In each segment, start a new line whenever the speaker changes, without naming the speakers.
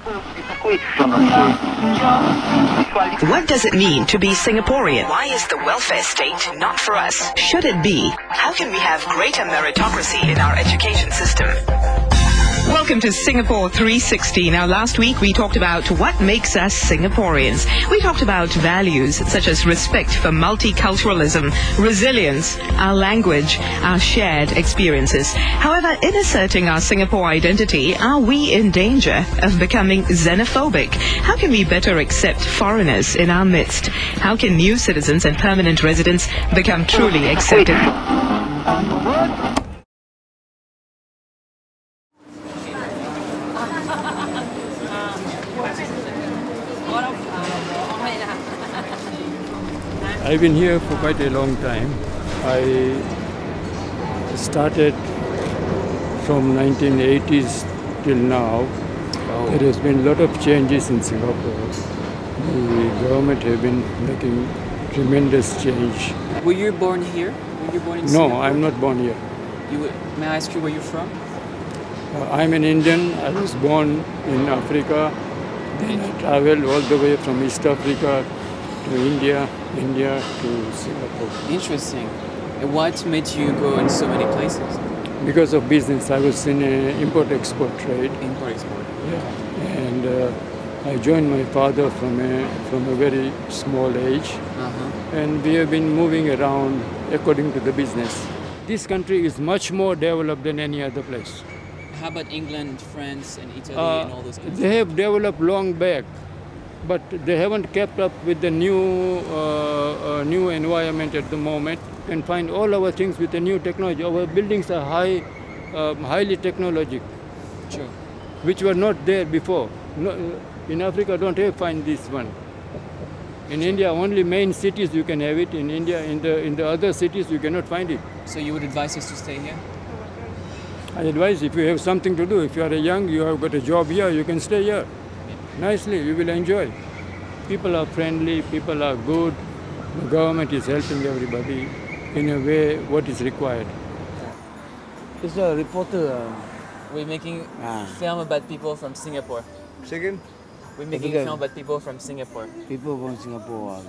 What does it mean to be Singaporean? Why is the welfare state not for us? Should it be? How can we have greater meritocracy in our education system? Welcome to Singapore 360. Now, last week we talked about what makes us Singaporeans. We talked about values such as respect for multiculturalism, resilience, our language, our shared experiences. However, in asserting our Singapore identity, are we in danger of becoming xenophobic? How can we better accept foreigners in our midst? How can new citizens and permanent residents become truly accepted?
I've been here for quite a long time. I started from 1980s till now. There has been a lot of changes in Singapore. The government have been making tremendous change.
Were you born here? Were you born in Singapore?
No, I'm not born here.
May I ask you where you're from?
I'm an Indian. I was born in Africa. Then I traveled all the way from East Africa to India to Singapore.
Interesting. And what made you go in so many places?
Because of business. I was in import-export trade.
Import-export.
Yeah. And I joined my father from a very small age. And we have been moving around according to the business. This country is much more developed than any other place.
How about England, France, and Italy, and all those countries?
They have developed long back, but they haven't kept up with the new environment at the moment. You can find all our things with the new technology. Our buildings are highly technological,
True.
which were not there before. No, in Africa, don't find this one. In India, only main cities you can have it. In India, in the other cities, you cannot find it.
So you would advise us to stay here?
I advise, if you have something to do, if you are young, you have got a job here, you can stay here. Nicely, you will enjoy. People are friendly, people are good. The government is helping everybody in a way what is required.
It's a reporter.
We're making film about people from Singapore.
Second?
We're making film about people from Singapore.
People from Singapore.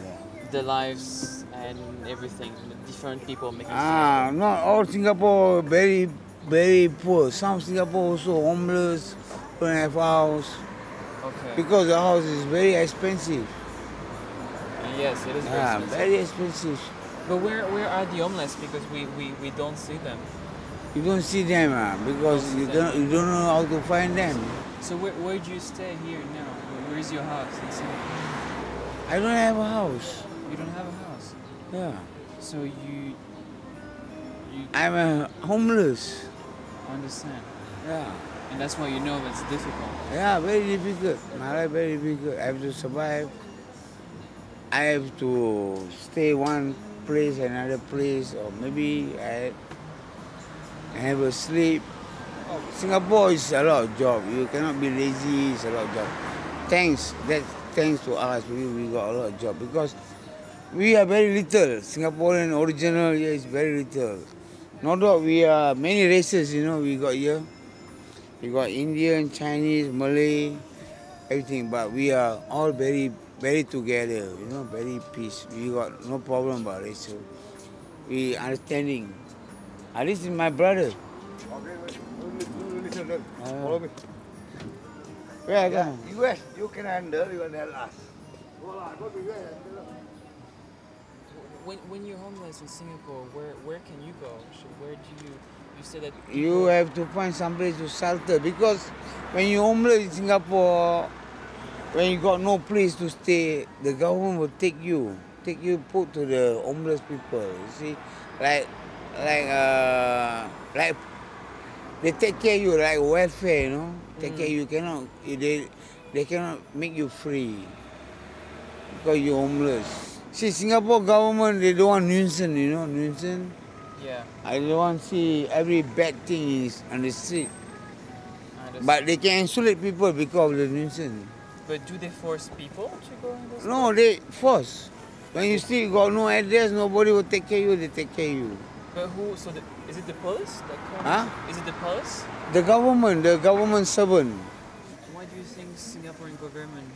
The lives and everything. Different people making
Not all Singapore very, very poor. Some Singapore also homeless, don't have house.
Okay.
Because the house is very expensive.
Yes, it is very expensive.
Very expensive.
But where are the homeless? Because we don't see them.
You don't see them because you don't know how to find them.
So where do you stay here now? Where is your house in Singapore?
I don't have a house.
You don't have a house?
Yeah.
So you
I'm homeless.
understand.
Yeah.
And that's why you know it's difficult.
Yeah, very difficult. My life very difficult. I have to survive. I have to stay one place, another place, or maybe I have a sleep. Singapore is a lot of job. You cannot be lazy. It's a lot of job. Thanks to us, we got a lot of job because we are very little. Singaporean original here is very little. Not that we are many races, we got here. We got Indian, Chinese, Malay, everything. But we are all very, very together, very peace. We got no problem about race. We understanding. This is my brother.
Listen, follow me.
Where I go?
US, you can handle, you can tell us. Go to US.
When you're homeless in Singapore, where can you go? Where do you say that
You have to find some place to shelter because when you're homeless in Singapore, when you got no place to stay, the government will take you put to the homeless people. You see, like they take care of you like welfare, Take care. You cannot. They cannot make you free because you're homeless. See, Singapore government, they don't want nuisance, nuisance.
Yeah.
I don't want to see every bad thing is on the street. But they can insulate people because of the nuisance.
But do they force people to go in this?
No, they force. When you still got no address, nobody will take care of you, they take care of you.
But who, is it the police that comes?
Huh?
Is it the police?
The government servant.
Why do you think Singaporean government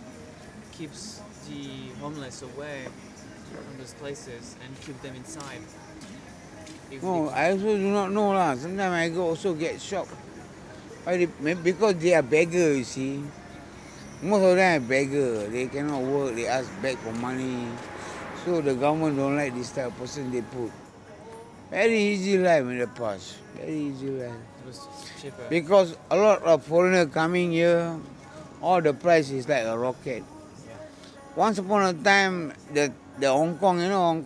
keeps the homeless away from those places and keep them inside? If
No,
they-
I also do not know lah. Sometimes I go also get shocked. Maybe because they are beggar, you see. Most of them are beggar. They cannot work. They ask beg for money. So the government don't like this type of person they put. Very easy life in the past. Very easy life.
it was cheaper.
Because a lot of foreigners coming here, all the price is like a rocket. Once upon a time, the Hong Kong, you know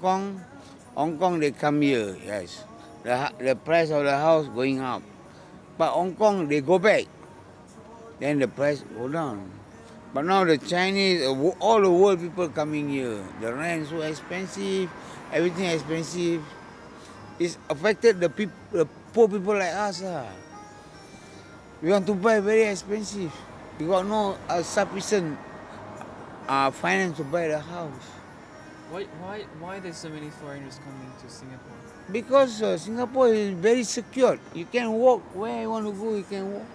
Hong Kong they come here, yes. The price of the house going up. But Hong Kong, they go back. Then the price go down. But now the Chinese, all the world people coming here. The rent so expensive, everything expensive. It's affected the poor people like us. We want to buy very expensive. We got no sufficient finance to buy the house.
Why there's so many foreigners coming to Singapore?
Because Singapore is very secure. You can walk where you want to go, you can walk.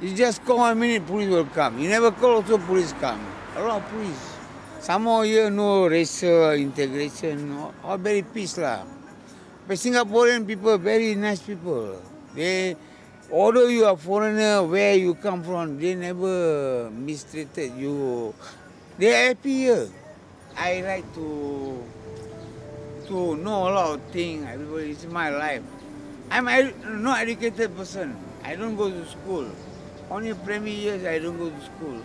You just call 1 minute, police will come. You never call, also police come. A lot of police. Some more here, no racial integration, all very peace lah. But Singaporean people, very nice people. They, although you are foreigner, where you come from, they never mistreated you. They are happy here. I like to know a lot of things. Everybody, it's my life. I'm not educated person. I don't go to school. Only primary years I don't go to school.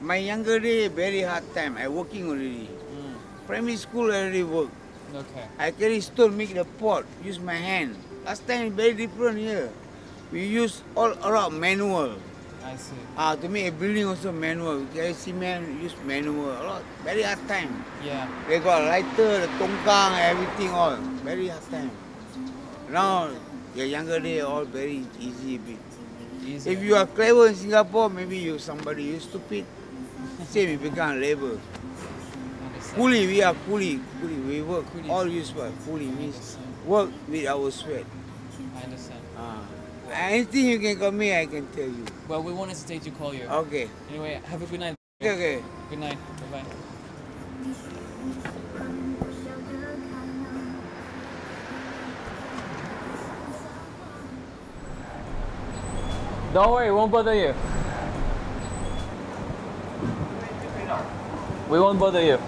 My younger day, very hard time. I working already. Primary school I already work.
Okay.
I carry stone, make the pot, use my hand. Last time very different here. We use all around manual.
I see.
To make a building also manual. We carry cement, use manual. A lot, very hard time.
Yeah.
They got lighter, the tongkang, everything all. Very hard time. Now, your younger day all very easy bit.
Easier.
If you are clever in Singapore, maybe you somebody, you stupid. Same, you become labor.
Understand.
Coolie, we are coolie. We work.
Coolies.
All use what? Coolie means work with our sweat.
I understand.
Anything you can call me, I can tell you.
Well, we wanted to take to call you.
Okay.
Anyway, have a good night.
Okay.
Good night. Bye bye. Don't worry, won't bother you. We won't bother you.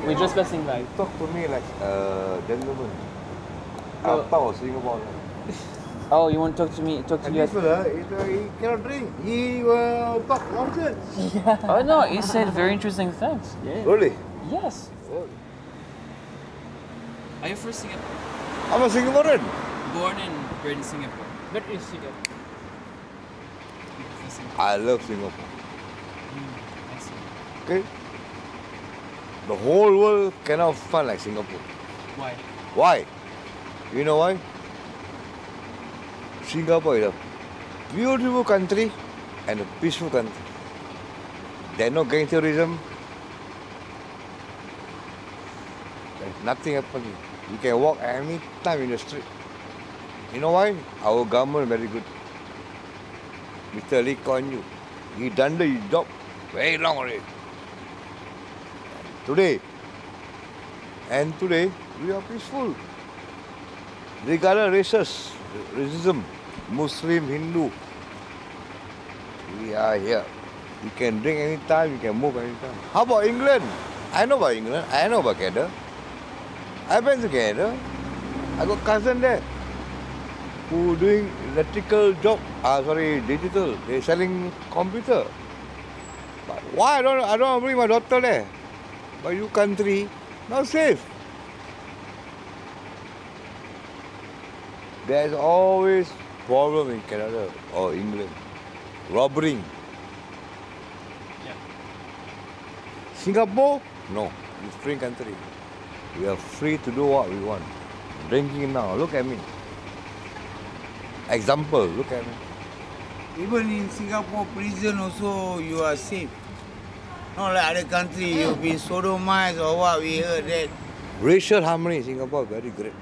We're just passing by.
Talk to me like a gentleman.
Oh.
I'm part of Singapore.
Oh, you want to talk to me? Talk to
And
you?
this fella, he cannot drink. He will talk nonsense.
Oh no, he said very interesting things. Yeah.
Really?
Yes. Are you from Singapore?
I'm a Singaporean.
Born and bred in Singapore. But in Singapore.
I love Singapore.
I see.
Okay? The whole world cannot find like Singapore.
Why?
Why? You know why? Singapore is a beautiful country and a peaceful country. There's no gangsterism. There's nothing happening. You can walk any time in the street. You know why? Our government very good. Mr. Lee Kuan Yew. He done the job very long already. Today, we are peaceful. Regardless racism, Muslim, Hindu, we are here. You can drink anytime, you can move anytime. How about England? I know about England, I know about Canada. I've been to Canada. I got cousin there who doing electrical job, digital. They're selling computer. But why I don't bring my daughter there? But you country, not safe. There's always problem in Canada or England. Robbing.
Yeah.
Singapore, no. It's free country. We are free to do what we want. Drinking now, look at me. Example, look at me.
Even in Singapore prison also, you are safe. Not like other country, you've been sodomized or what, we heard that.
Racial harmony in Singapore very great.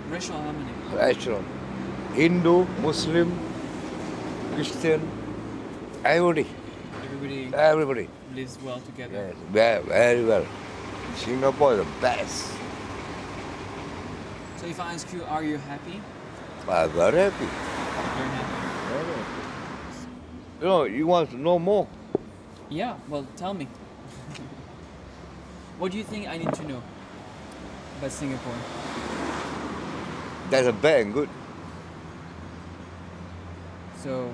Racial harmony.
Racial. Hindu, Muslim, Christian, Everybody.
Everybody
Everybody.
lives well together.
Yes, very well. Singapore is the best.
So if I ask you, are you happy?
I'm very happy.
You're happy.
Very happy. You know, you want to know more?
Yeah, well, tell me. What do you think I need to know about Singapore?
That's a bad and good.
So,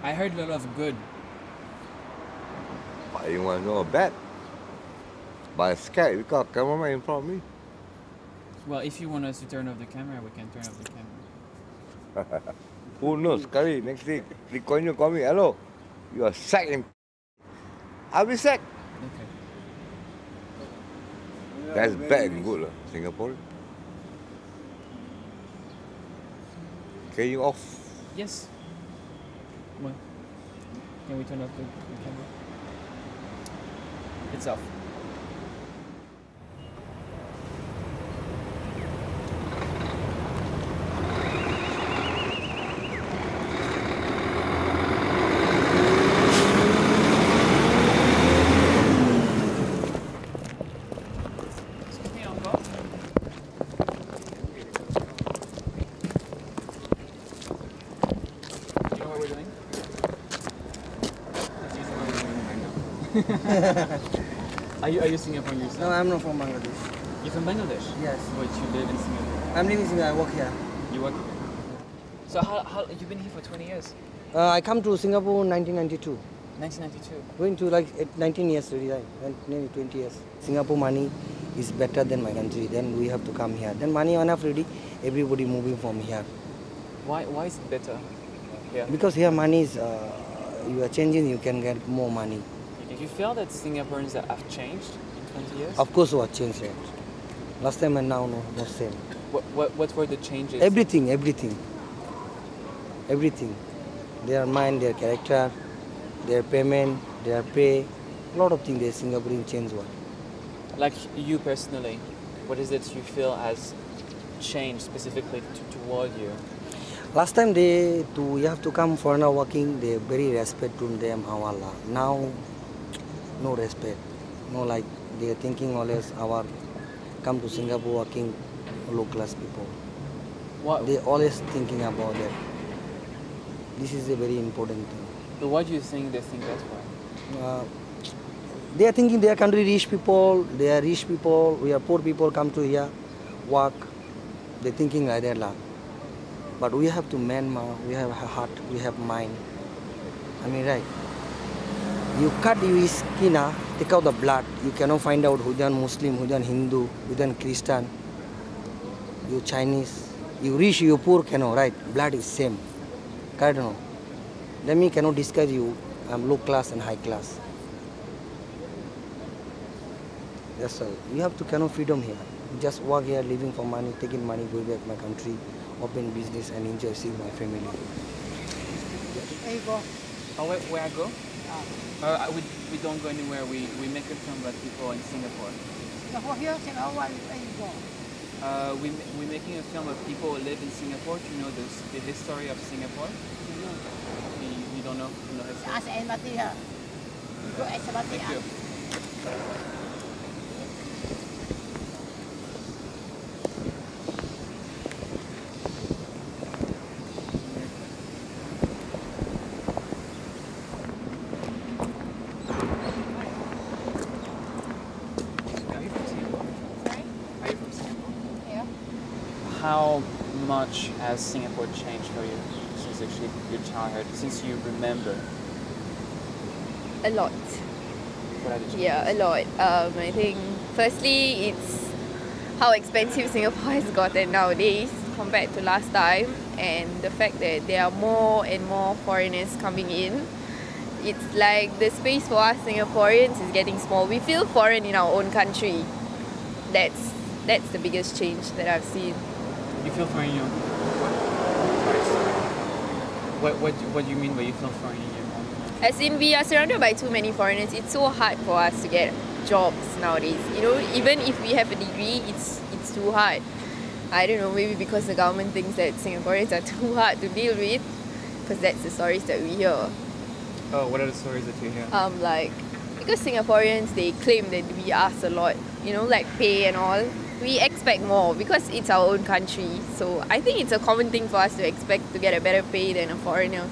I heard a lot of good.
But you want to know bad? But I'm scared because cameraman in front of me.
Well, if you want us to turn off the camera, we can turn off the camera.
Who knows? Sekali next week, Lee Kuan Yew call me, hello, you are sacked. I'll be sacked.
Okay.
That's bad and good, Singapore. Can you off?
Yes. Well, can we turn off the camera? It's off. Excuse me, uncle. Do you know what we're doing? Let's use what we're doing right now. Are you Singaporean yourself?
No, I'm not from Bangladesh.
You're from Bangladesh?
Yes.
But you live in Singapore.
I'm living in Singapore. I work here.
You work here? So how you've been here for 20 years?
I come to Singapore in 1992.
1992.
Going to like 19 years already, right? Nearly 20 years. Singapore money is better than my country. Then we have to come here. Then money enough already. Everybody moving from here.
Why is it better? Yeah.
Because here money is, you are changing, you can get more money.
Do you feel that Singaporeans have changed in 20 years?
Of course, what changed, right? Last time and now, no, not same.
What were the changes?
Everything. Their mind, their character, their payment, their pay, a lot of things. The Singaporean change what.
Like you personally, what is it you feel has changed specifically toward you?
Last time you have to come foreigner working, they very respect to them, Allah. Now, no respect. No, like they are thinking always our come to Singapore working low class people.
What?
They always thinking about that. This is a very important thing.
But why do you think they think that way?
They are thinking their country rich people, they are rich people, we are poor people come to here, work. They thinking like that. But we have to we have a heart, we have mind. I mean, right? You cut your skin, take out the blood, you cannot find out who is Muslim, who is Hindu, who is Christian, you Chinese. You rich, you poor, cannot, right? Blood is same. Correct or no? Let me cannot discuss you, I'm low class and high class. That's all. You have to cannot freedom here. You just work here, living for money, taking money, go back to my country, open business and enjoy seeing my family.
There you go.
Oh, where I go? We don't go anywhere. We make a film about people in Singapore.
Singapore here, Singapore, where you go?
We're making a film of people who live in Singapore to know the history of Singapore. You don't know the history?
Ask anybody here. You go ask somebody.
Thank you. How much has Singapore changed for you since actually your childhood, since you remember?
A lot.
What have you changed?
Yeah, a lot. I think firstly it's how expensive Singapore has gotten nowadays compared to last time, and the fact that there are more and more foreigners coming in. It's like the space for us Singaporeans is getting small. We feel foreign in our own country. That's the biggest change that I've seen.
You feel foreign in your What do you mean by you feel foreign in your own country?
As in, we are surrounded by too many foreigners. It's so hard for us to get jobs nowadays. You know, even if we have a degree, it's too hard. I don't know, maybe because the government thinks that Singaporeans are too hard to deal with, because that's the stories that we hear.
Oh, what are the stories that you hear?
Like, because Singaporeans, they claim that we ask a lot, like pay and all. We expect more because it's our own country. So I think it's a common thing for us to expect to get a better pay than a foreigner.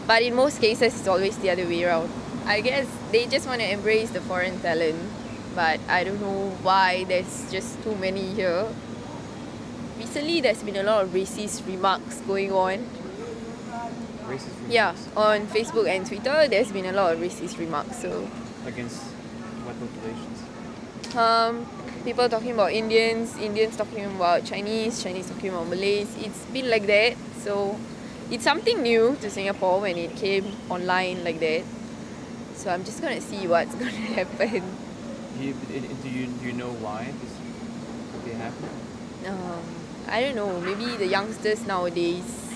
But in most cases, it's always the other way around. I guess they just want to embrace the foreign talent. But I don't know why there's just too many here. Recently, there's been a lot of racist remarks going on.
Racist remarks?
Yeah, on Facebook and Twitter, there's been a lot of racist remarks. So
Against what populations?
People talking about Indians, Indians talking about Chinese, Chinese talking about Malays. It's been like that. So it's something new to Singapore when it came online like that. So I'm just gonna see what's gonna happen.
Do you know why this would be happening?
I don't know. Maybe the youngsters nowadays,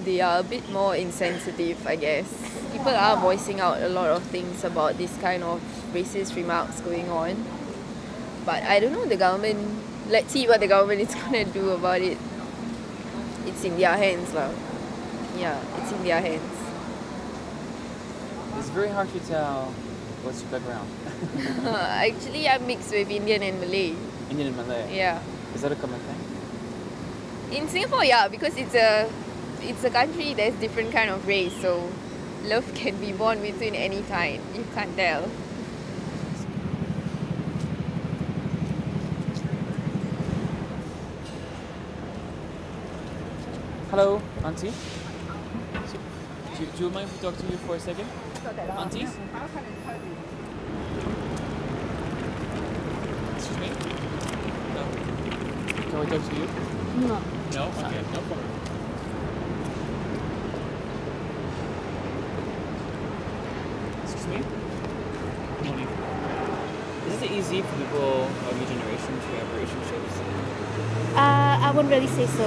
they are a bit more insensitive, I guess. People are voicing out a lot of things about this kind of racist remarks going on. But I don't know the government. Let's see what the government is gonna do about it. It's in their hands, lah. Yeah, it's in their hands.
It's very hard to tell what's your background.
Actually, I'm mixed with Indian and Malay.
Indian and Malay?
Yeah.
Is that a common thing?
In Singapore, yeah, because it's a country that's different kind of race, so love can be born between any kind. You can't tell.
Hello, Auntie. Do you mind if we talk to you for a second? Aunties? Excuse me? No. Can we talk to you?
No.
No? Okay, no problem. Excuse me? Good morning. Is it easy for people of your generation to have relationships?
I wouldn't really say so.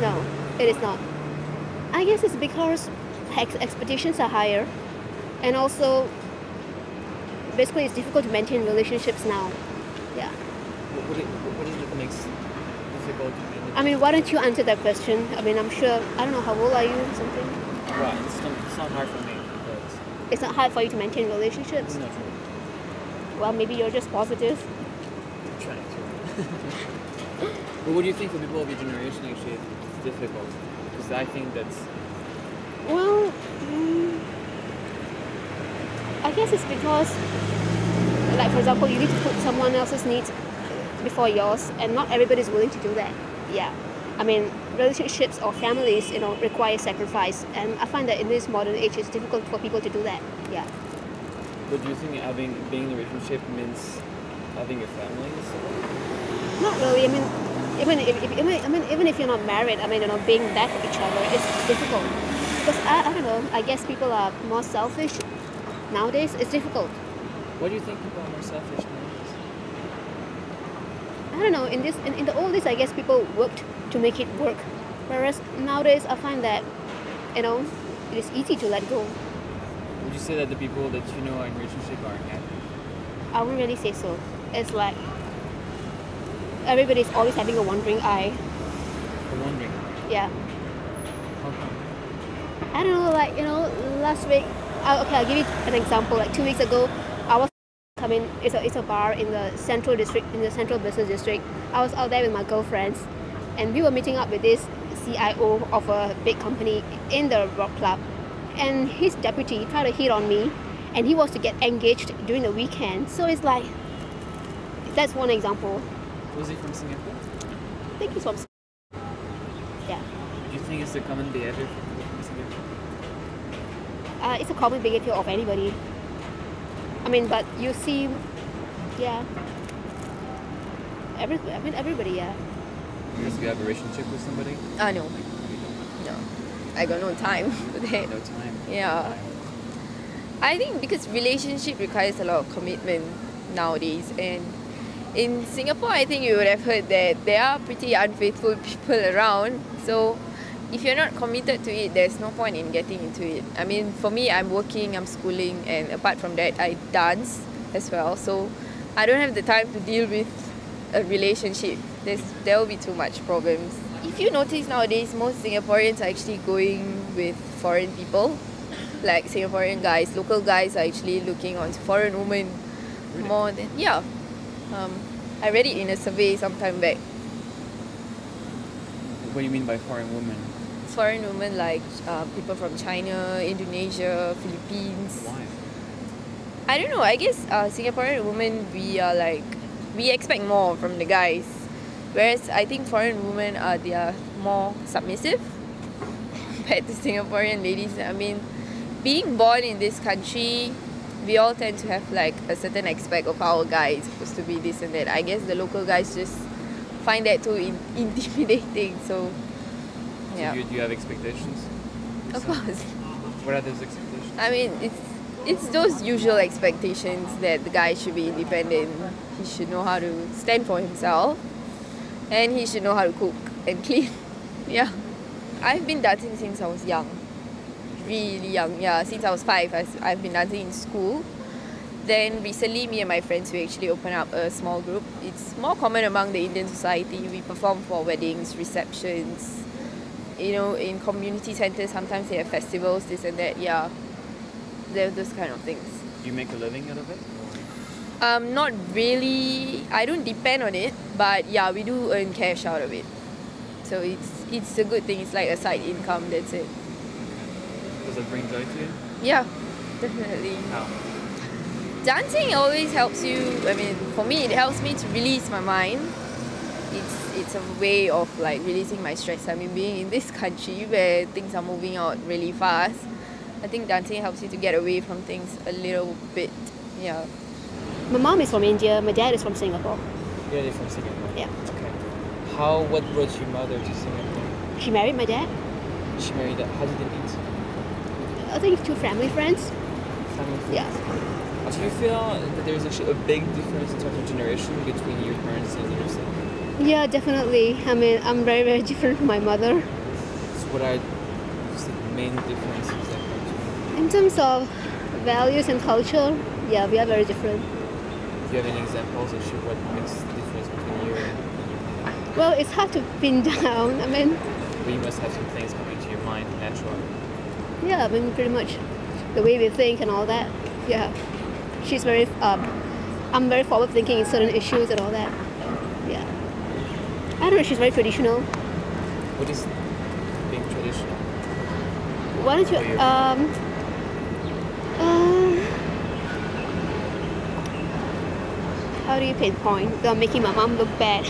No, it is not. I guess it's because expectations are higher, and also basically it's difficult to maintain relationships now. Yeah.
What is it that makes it difficult to maintain?
I mean, why don't you answer that question? I mean, I'm sure, I don't know, how old are you or something?
Right, it's not hard for me, but
It's not hard for you to maintain relationships?
it's not true.
Well, maybe you're just positive.
I'm trying to. But what do you think for people of your generation actually it's difficult? Because I think that's...
Well, I guess it's because, like for example, you need to put someone else's needs before yours, and not everybody's willing to do that. Yeah, I mean, relationships or families, require sacrifice, and I find that in this modern age, it's difficult for people to do that. Yeah.
But do you think being in a relationship means having a family?
Not really. I mean, even if you're not married, being there for each other is difficult. Because I don't know. I guess people are more selfish nowadays. It's difficult.
Why do you think people are more selfish nowadays?
I don't know. In the old days, I guess people worked to make it work, whereas nowadays I find that it is easy to let go.
Would you say that the people that you know are in a relationship are happy?
I wouldn't really say so. It's like everybody's always having a wandering eye.
A wandering?
Yeah.
How come?
I don't know, last week, I'll give you an example. Like 2 weeks ago, it's a bar in the central district, in the central business district. I was out there with my girlfriends, and we were meeting up with this CIO of a big company in the rock club. And his deputy tried to hit on me, and he was to get engaged during the weekend. So it's like, that's one example.
Was he from Singapore?
I think he's from Yeah.
Do you think it's a common behavior for people from Singapore?
It's a common behavior of anybody. But you see, yeah. Everybody, yeah.
Because you have a relationship with somebody?
No.
You don't?
No. I got no time for that.
No time?
Yeah. I think because relationship requires a lot of commitment nowadays, and in Singapore, I think you would have heard that there are pretty unfaithful people around. So if you're not committed to it, there's no point in getting into it. For me, I'm working, I'm schooling, and apart from that, I dance as well. So I don't have the time to deal with a relationship. There will be too much problems. If you notice nowadays, most Singaporeans are actually going with foreign people. like Singaporean guys, local guys are actually looking on foreign women more than, yeah. I read it in a survey some time back.
What do you mean by foreign women?
Foreign women like people from China, Indonesia, Philippines.
Why?
I don't know. I guess Singaporean women, we expect more from the guys, whereas I think foreign women they are more submissive compared to Singaporean ladies. I mean, being born in this country, we all tend to have like a certain aspect of our guy is supposed to be this and that. I guess the local guys just find that too intimidating. So, yeah.
So do you have expectations?
Of course.
What are those expectations?
I mean, it's those usual expectations that the guy should be independent. He should know how to stand for himself, and he should know how to cook and clean. Yeah. I've been dancing since I was young. Really young, yeah. Since I was 5, I've been dancing in school. Then recently, me and my friends, we actually opened up a small group. It's more common among the Indian society. We perform for weddings, receptions, you know, in community centers. Sometimes they have festivals, this and that, yeah. Those kind of things.
Do you make a living out of it?
Not really. I don't depend on it, but yeah, we do earn cash out of it. So it's a good thing. It's like a side income, that's it.
Does it bring joy to you?
Yeah, definitely.
How?
Dancing always helps you. I mean, for me, it helps me to release my mind. It's a way of like releasing my stress. I mean, being in this country where things are moving out really fast, I think dancing helps you to get away from things a little bit. Yeah.
My mom is from India. My dad is from Singapore.
Yeah, they're from Singapore.
Yeah.
Okay. What brought your mother to Singapore?
She married my dad.
She married. How did they meet?
I think 2 family friends.
Family friends.
Yeah.
Do you feel that there's actually a big difference in terms of generation between your parents and yourself?
Yeah, definitely. I mean, I'm very, very different from my mother.
So what are the main differences that come to you?
In terms of values and culture, yeah, we are very different.
Do you have any examples of what makes the difference between you and your mother?
Well, it's hard to pin down. I mean,
But you must have some things coming to your mind naturally.
yeah, I mean, pretty much the way we think and all that. Yeah. She's very, I'm very forward thinking in certain issues and all that. Yeah. I don't know, she's very traditional.
What is being traditional?
Why don't you, how do you pinpoint without making my mom look bad?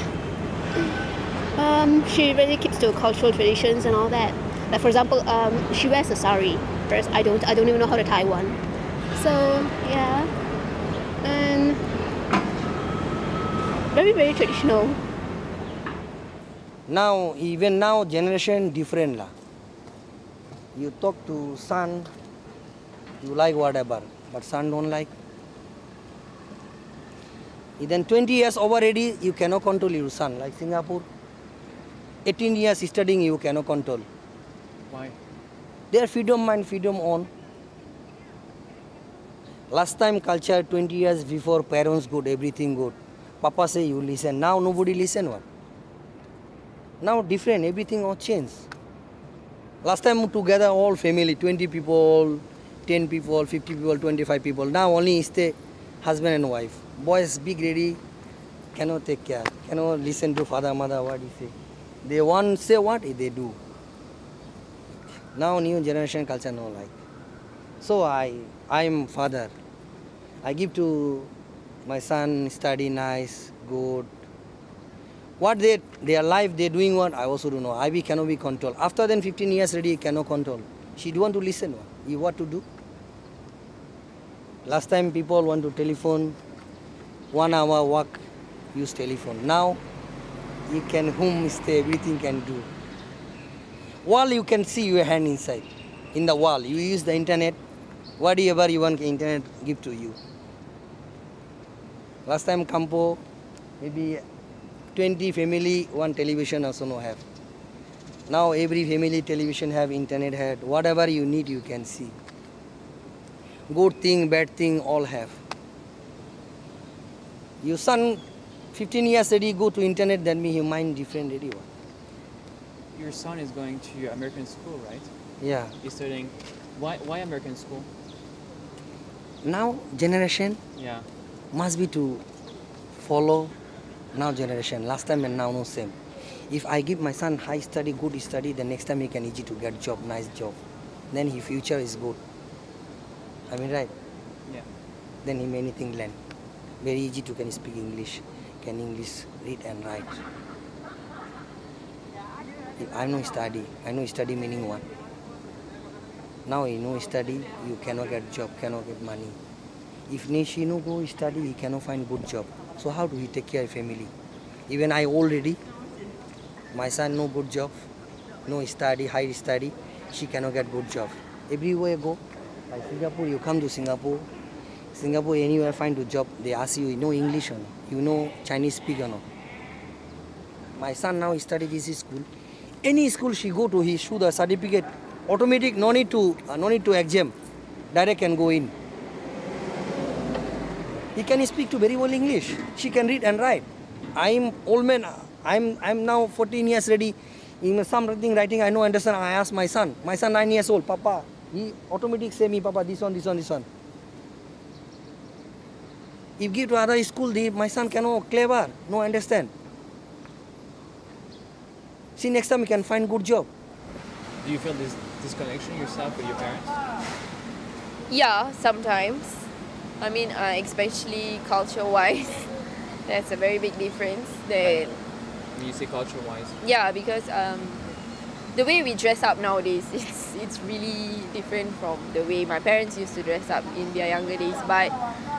She really keeps to cultural traditions and all that. Like for example, she wears a sari. Whereas I don't even know how to tie one. So yeah, and very, very traditional.
Now, even now, generation different lah. You talk to son, you like whatever, but son don't like. Then 20 years already, you cannot control your son. Like Singapore, 18 years studying, you cannot control.
Why?
Their freedom mind, freedom on. Last time culture, 20 years before, parents good, everything good. Papa say you listen. Now nobody listen what? Now different, everything all changed. Last time together all family, 20 people, 10 people, 50 people, 25 people. Now only stay husband and wife. Boys big ready, cannot take care, cannot listen to father, mother, what he say. They want say what, they do. Now new generation culture no like. So I'm father. I give to my son study nice, good. What their life they doing what I also don't know. I cannot be control. After then 15 years already cannot control. She don't want to listen what. You what to do? Last time people want to telephone, 1 hour walk, use telephone. Now you can home stay, everything can do. Wall you can see your hand inside. In the wall, you use the internet. Whatever you want, internet give to you. Last time Kampo, maybe 20 family, one television also no have. Now every family television have, internet have. Whatever you need, you can see. Good thing, bad thing, all have. Your son, 15 years already go to internet, then me, his mind different already.
Your son is going to American school, right?
Yeah.
He's studying Why American school?
Now generation
Yeah.
must be to follow now generation. Last time and now no same. If I give my son high study, good study, the next time he can easy to get job, nice job. Then his future is good. I mean right?
Yeah.
Then he may anything learn. Very easy to can speak English, can English read and write. If I know study meaning what? Now you know study, you cannot get job, cannot get money. If she no go study, he cannot find good job. So how do he take care of family? Even I already, my son no good job, no study, high study, she cannot get good job. Everywhere go, like Singapore, you come to Singapore, anywhere find a job, they ask you know English or no? You know Chinese speak or no? My son now study this school. Any school she go to, he show the certificate, automatic, no need to exam, direct can go in. He can speak to very well English. She can read and write. I'm old man. I'm now 14 years ready. In something writing I know understand. I ask my son. My son 9 years old. Papa, he automatic say me, Papa, this one. If give to other school, my son cannot clever, no understand. See, next time he can find good job.
Do you feel this disconnection yourself with your parents?
Yeah, sometimes. I mean, especially culture-wise, that's a very big difference. That
When you say culture-wise.
yeah, because the way we dress up nowadays, it's really different from the way my parents used to dress up in their younger days. But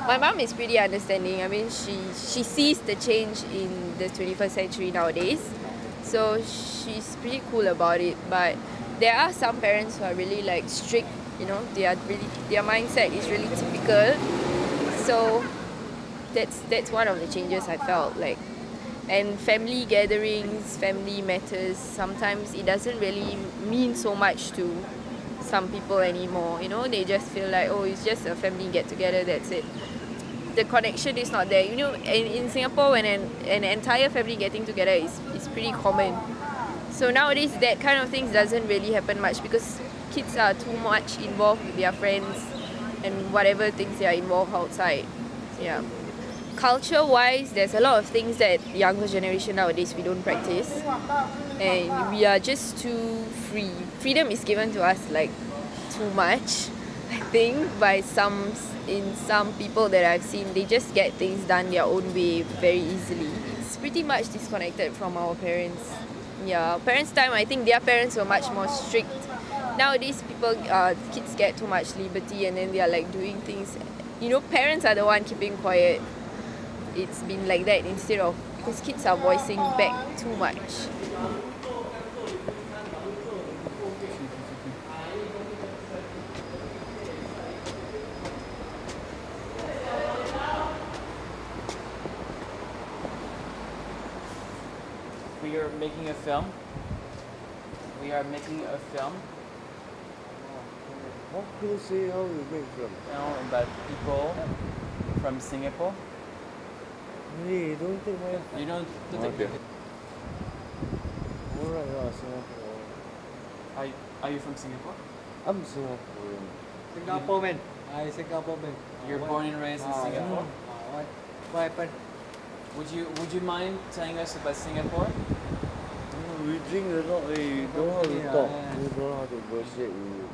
my mom is pretty understanding. I mean, she sees the change in the 21st century nowadays, so she's pretty cool about it. But there are some parents who are really like strict. You know, their mindset is really typical. So that's one of the changes I felt like. And family gatherings, family matters, sometimes it doesn't really mean so much to some people anymore. You know, they just feel like, oh, it's just a family get together, that's it. The connection is not there. You know, in Singapore, when an entire family getting together is pretty common. So nowadays that kind of things doesn't really happen much because kids are too much involved with their friends and whatever things they are involved outside. Yeah. Culture-wise, there's a lot of things that younger generation nowadays we don't practice, and we are just too free. Freedom is given to us like too much, I think, by some people that I've seen. They just get things done their own way very easily. It's pretty much disconnected from our parents. Yeah, parents' time, I think their parents were much more strict. Nowadays, kids get too much liberty and then they are like doing things. You know, parents are the one keeping quiet. It's been like that instead of, because kids are voicing back too much.
We are making a film.
How can you say how you make film?
You know, about people from Singapore.
Hey, don't take my...
You don't
Okay. Alright, Singapore.
Are you from Singapore?
I'm Singaporean.
Singapore man. Singapore man.
You're born and raised in Singapore.
What happened?
Would you mind telling us about Singapore?
We drink a lot, you don't know how to talk. You don't know how to negotiate with you.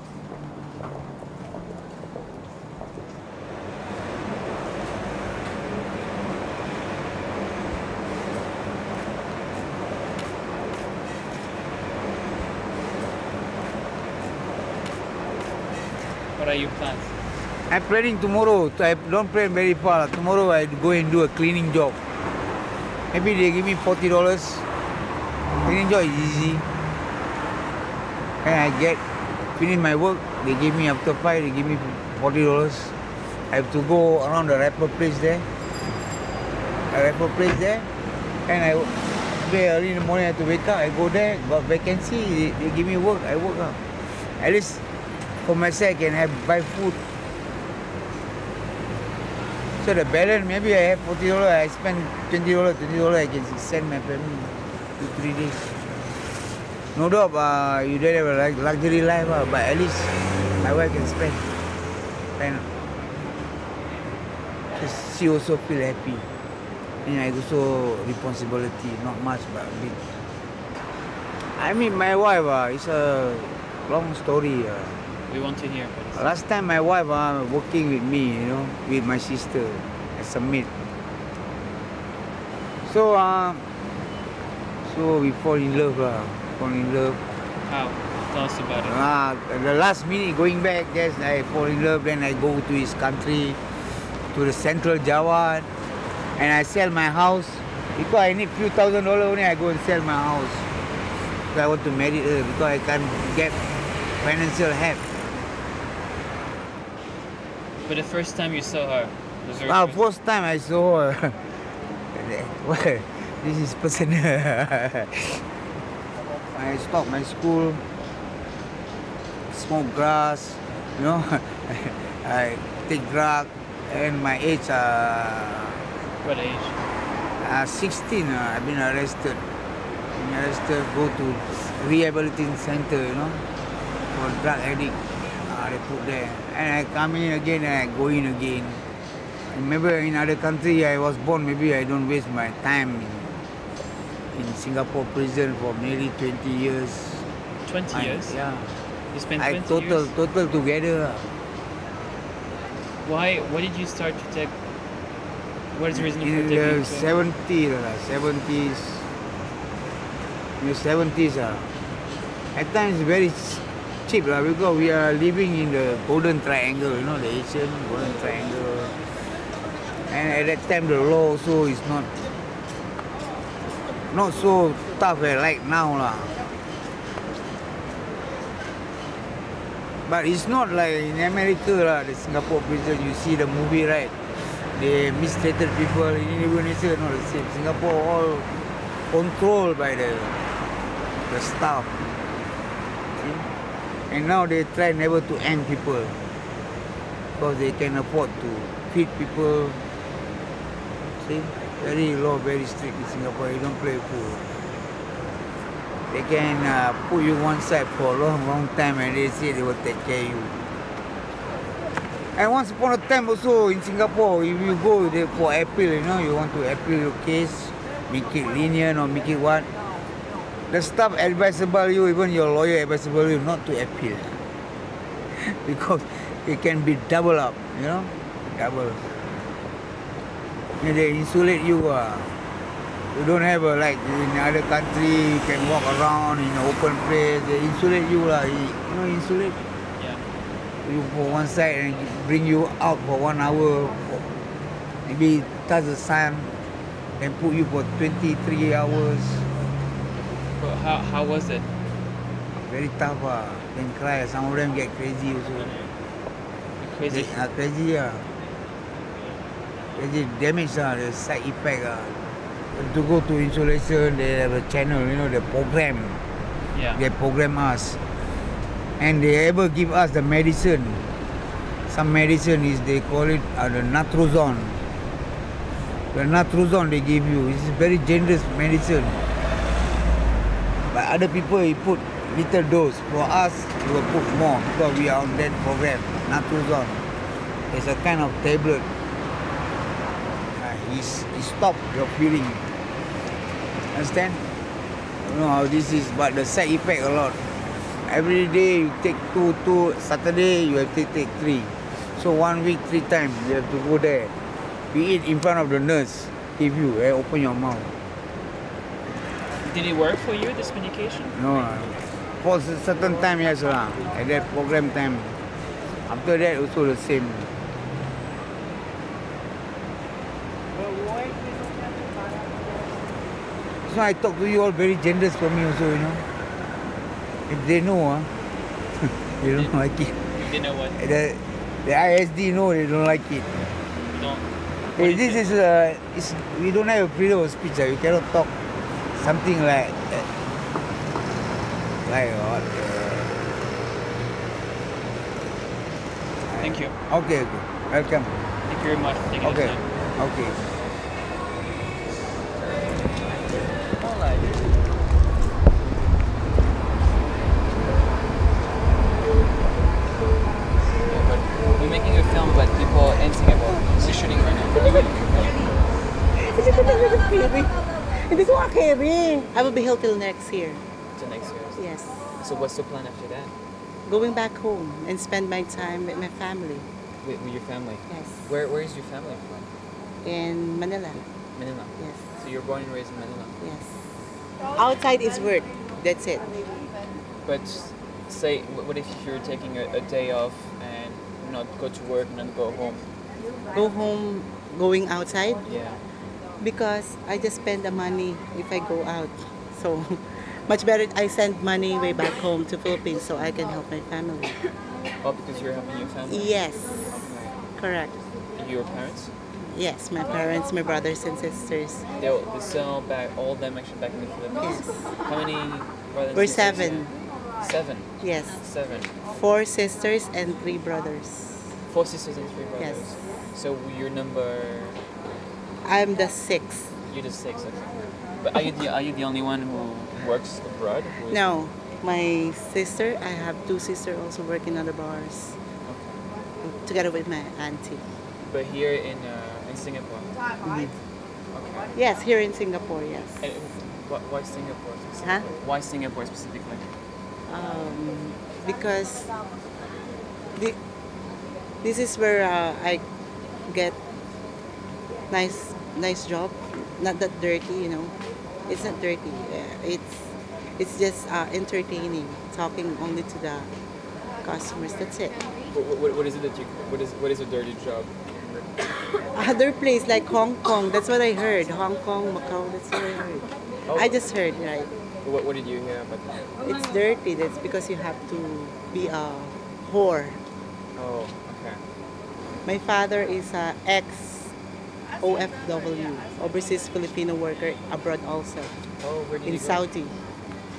What are your plans?
I'm planning tomorrow. I don't plan very far. Tomorrow I go and do a cleaning job. Maybe they give me $40. Cleaning job is easy. And I finish my work. They give me after 5. They give me $40. I have to go around the rapper place there. And very early in the morning I have to wake up. I go there, got vacancy. They give me work. I work out. At least for myself I can buy food. So the balance, maybe I have $40, I spend $20, I can send my family 2-3 days. No doubt, you don't have a luxury life, but at least my wife can spend. And she also feel happy. And I also responsibility, not much but a bit. I mean my wife, it's a long story.
We want to hear.
Last time my wife working with me, with my sister as a maid. So so we fall in love.
How? Tell us about it.
The last minute going back, yes, I fall in love. Then I go to his country, to the central Java, and I sell my house because I need few $1,000 only. I go and sell my house. So I want to marry her because I can't get financial help.
But the first time you saw her,
first time I saw her. Well, this is personal. I stopped my school, smoke grass, I take drug, and my age.
What age?
16. I've been arrested. Go to rehabilitation center, for drug addict. They put there, and I come in again and I go in again. I remember in other country I was born, maybe I don't waste my time in Singapore prison for nearly 20 years.
20 years?
Yeah.
You spent 20 years?
Total together.
Why did you start to take? What is the reason for
in
taking?
The 70s. In the 70s. At times very cheap because we are living in the Golden Triangle, the Asian Golden Triangle. And at that time the law also is not so tough like now. But it's not like in America, the Singapore prison, you see the movie, right? They mistreated people. In Indonesia, not the same. Singapore all controlled by the staff. See? And now they try never to hang people because they can afford to feed people. See? Very strict in Singapore. You don't play fool. They can put you one side for a long time and they say they will take care of you. And once upon a time also in Singapore, if you go there for appeal, you want to appeal your case, make it lenient or make it what, the staff advisable you, even your lawyer advisable you not to appeal. Because it can be double up, double. And they insulate you. You don't have like in other country, you can walk around in an open place. They insulate you, insulate.
Yeah.
You for one side and bring you out for 1 hour. Maybe touch the sun and put you for 23 hours.
But how was it?
Very tough. Then cry. Some of them get crazy also.
Crazy?
Crazy. Crazy damage. The side effect. To go to insulation, they have a channel, the program.
Yeah.
They program us. And they ever give us the medicine. Some medicine is, they call it the natrozone. The natrozone they give you, it's very dangerous medicine. But other people, he put little dose. For us, he will put more because we are on that program, natrozone. It's a kind of tablet. He stop your feeling. Understand? I don't know how this is, but the side effect a lot. Every day you take two. Saturday you have to take 3. So 1 week 3 times you have to go there. You eat in front of the nurse. Give you, open your mouth.
Did it work for you, this medication?
No, for a certain time yes lah. At that program time. After that also the same. So I talk to you all very generous for me also, If they know, they don't like it.
They know what?
The ISD know they don't like it.
No.
This is we don't have a freedom of speech. You cannot talk something like what?
Thank you.
Okay. Welcome.
Thank you very much for taking the time.
Okay.
Okay, me. I will be here till next year.
To next year?
Yes.
So what's the plan after that?
Going back home and spend my time with my family.
With your family?
Yes.
Where is your family from?
In Manila.
Manila?
Yes.
So you're born and raised in Manila?
Yes. Outside is work. That's it.
But say, what if you're taking a day off and not go to work and then go home?
Go home, going outside.
Yeah.
Because I just spend the money if I go out. So much better I send money way back home to Philippines so I can help my family.
Oh, because you're helping your family?
Yes.
Okay.
Correct.
Your parents?
Yes, my parents, my brothers and sisters.
They sell back, all of them actually back in the Philippines?
Yes.
How many brothers and
We're
sisters?
7.
7?
Yes.
7.
4 sisters and 3 brothers.
4 sisters and 3 brothers?
Yes.
So you're number...
I'm the 6th.
You're the 6th, okay. But are you the only one who works abroad?
No, my sister, I have 2 sisters also working on the bars.
Okay.
Together with my auntie.
But here in Singapore?
Mhm.
Okay.
Yes, here in Singapore, yes.
And why Singapore specifically?
Huh?
Why Singapore specifically?
Because this is where I get nice job, not that dirty, you know. It's not dirty. It's just entertaining, talking only to the customers. That's it.
What is it that you? What is a dirty job?
Other place like Hong Kong. That's what I heard. Hong Kong, Macau. That's what I heard.
Oh.
I just heard, right?
What did you hear about that?
It's dirty. That's because you have to be a whore.
Oh, okay.
My father is a ex OFW, overseas Filipino worker abroad also.
Oh, where did
in
you go?
Saudi.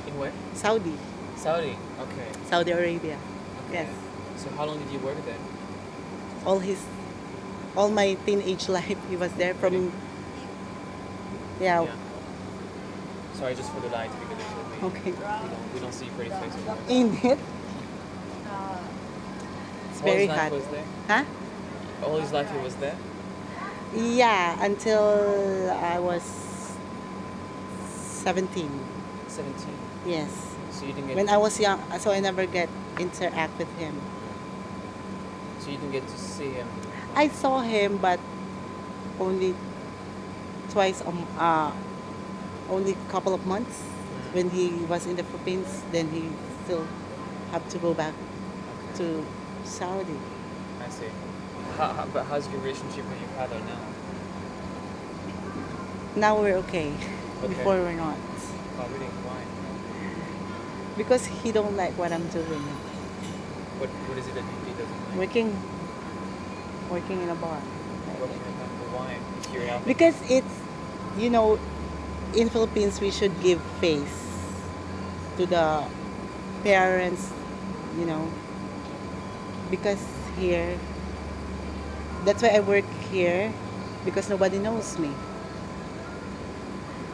In where?
Saudi.
Saudi. Okay.
Saudi Arabia.
Okay.
Yes.
So how long did you work there?
All my teenage life he was there from yeah.
Sorry, just for the light because
Okay.
we don't see pretty faces.
In it. It's
All
very
his life
hot.
was there?
Huh?
All his life he was there?
Yeah, until I was 17.
17.
Yes.
So you didn't get
When I was young, so I never get interact with him.
So you didn't get to see him.
I saw him, but only twice, only a couple of months when he was in the Philippines. Then he still have to go back to Saudi.
I see. But how's your relationship with your father now?
Now we're okay.
Okay.
Before we're not.
Oh, really? Why?
Because he don't like what I'm doing.
What is it that he doesn't like?
Working in a bar.
Working in a bar. But why? If you're helping.
Because it's, you know, in Philippines we should give face to the parents, you know, because here, that's why I work here, because nobody knows me.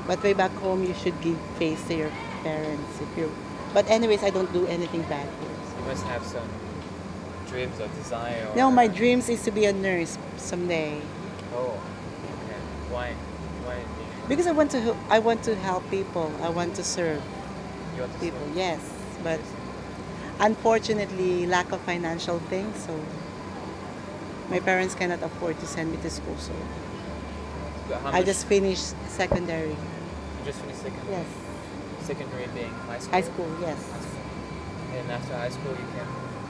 But way back home, you should give face to your parents. But anyways, I don't do anything bad here.
You must have some dreams or desire. Or...
No, my dreams is to be a nurse someday.
Oh, okay. Why? Why?
Because I want to help people. I want to serve
You want to
people.
serve?
Yes, but unfortunately, lack of financial things. So my parents cannot afford to send me to school. So I just finished secondary.
You just finished secondary.
Yes.
Secondary being high school.
High school, yes.
High school. And after high school, you came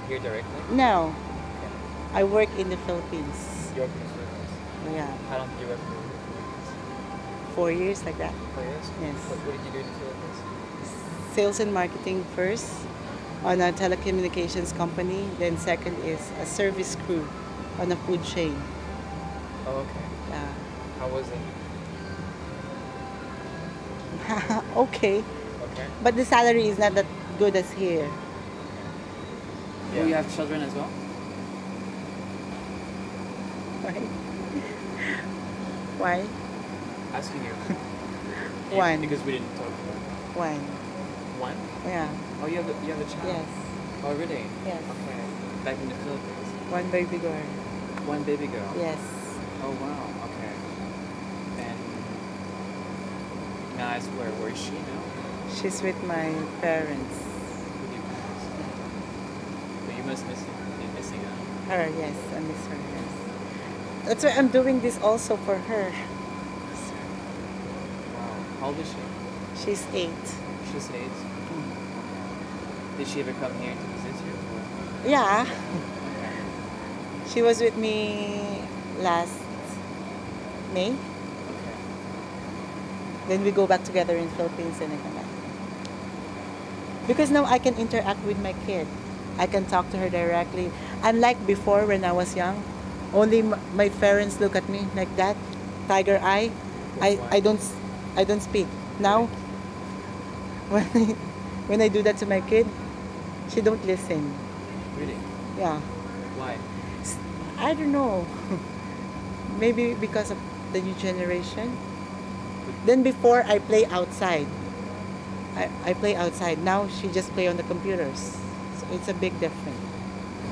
here directly.
No,
Okay.
I work in the Philippines.
You worked in the Philippines.
Yeah,
How long did you work in the Philippines?
4 years like that.
4 years.
Yes.
What did you do in the Philippines?
Sales and marketing first on a telecommunications company. Then second is a service crew on a food chain.
Oh, okay. How was it?
Okay,
Okay.
but the salary is not that good as here.
Do you have children as well?
Why? Why?
Asking you.
One.
Because we didn't talk about it.
One.
One?
Yeah.
Oh, you have a child?
Yes.
Oh, really?
Yes.
Okay. Back in the Philippines.
One baby girl.
One baby girl?
Yes.
Oh, wow. Okay. And Can I ask where is she now?
She's with my parents.
With your parents. But you must be missing her.
Her, yes, I miss her, yes. That's why I'm doing this also for her.
Wow. How old is she?
She's 8.
She's 8. Did she ever come here to visit you?
Yeah. She was with me last May.
Okay.
Then we go back together in Philippines and I come back. Because now I can interact with my kid. I can talk to her directly. Unlike before when I was young, only my parents look at me like that, tiger eye. I don't speak. Now, when I do that to my kid, she don't listen.
Really?
Yeah.
Why?
I don't know. Maybe because of the new generation. Then before I play outside. I play outside. Now she just play on the computers. So it's a big difference.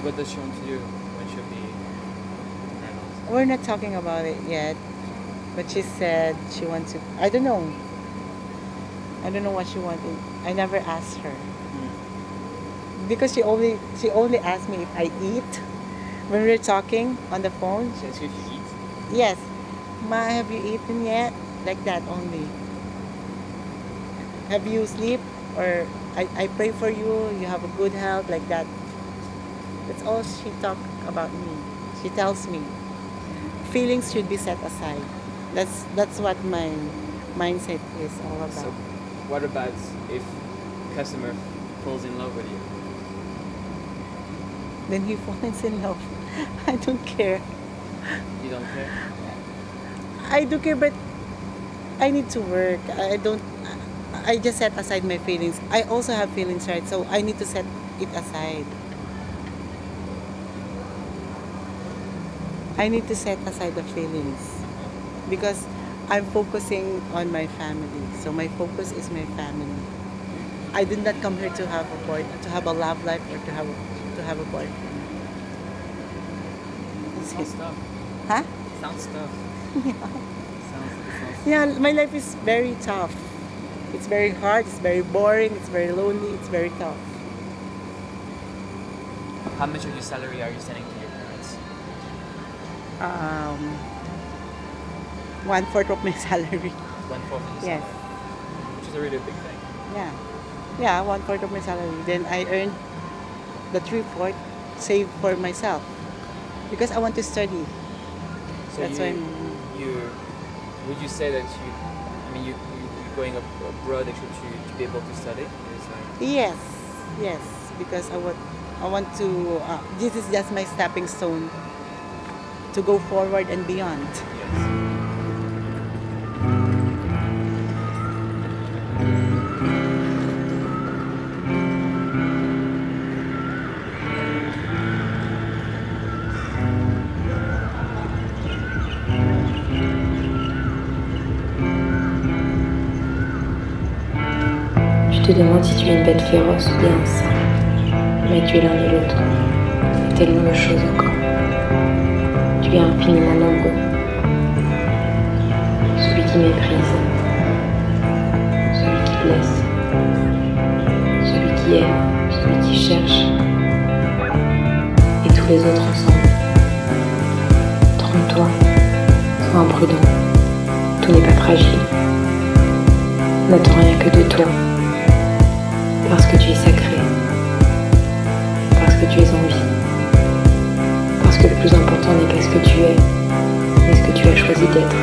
What does she want to do when she'll be adult?
We're not talking about it yet. But she said she wants to, I don't know. I don't know what she wanted. I never asked her. Because she only asked me if I eat. When we're talking on the phone.
She asks you if you eat?
Yes. Ma, have you eaten yet? Like that only. Have you sleep? Or I pray for you, you have a good health, like that. That's all she talks about me. She tells me. Feelings should be set aside. That's what my mindset is all about.
So what about if customer falls in love with you?
Then he falls in love. I don't care.
You don't care?
I do care, but I need to work. I just set aside my feelings. I also have feelings, right? So I need to set it aside. I need to set aside the feelings because I'm focusing on my family. So my focus is my family. I did not come here to have a boy, to have a love life, or to have a boyfriend.
Sounds tough.
Huh?
Sounds tough. Sounds
Yeah, my life is very tough. It's very hard, it's very boring, it's very lonely, it's very tough.
How much of your salary are you sending to your parents?
1/4 of my salary.
1/4 of your
Yes.
salary? Which is a really big thing.
Yeah. Yeah, 1/4 of my salary. Then I earned the 3/4 saved for myself. Because I want to study.
So
That's why
would you say that you're going abroad actually to be able to study?
Yes, yes, because I want to. This is just my stepping stone to go forward and beyond.
Je te demande si tu es une bête féroce ou bien un saint. Mais tu es l'un et l'autre. Et tellement de choses encore. Tu es infiniment nombreux. Celui qui méprise. Celui qui blesse. Celui qui aime. Celui qui cherche. Et tous les autres ensemble. Trompe-toi. Sois imprudent. Tout n'est pas fragile. N'attends rien que de toi. Parce que tu es sacré, parce que tu es en vie, parce que le plus important n'est pas ce que tu es, mais ce que tu as choisi d'être.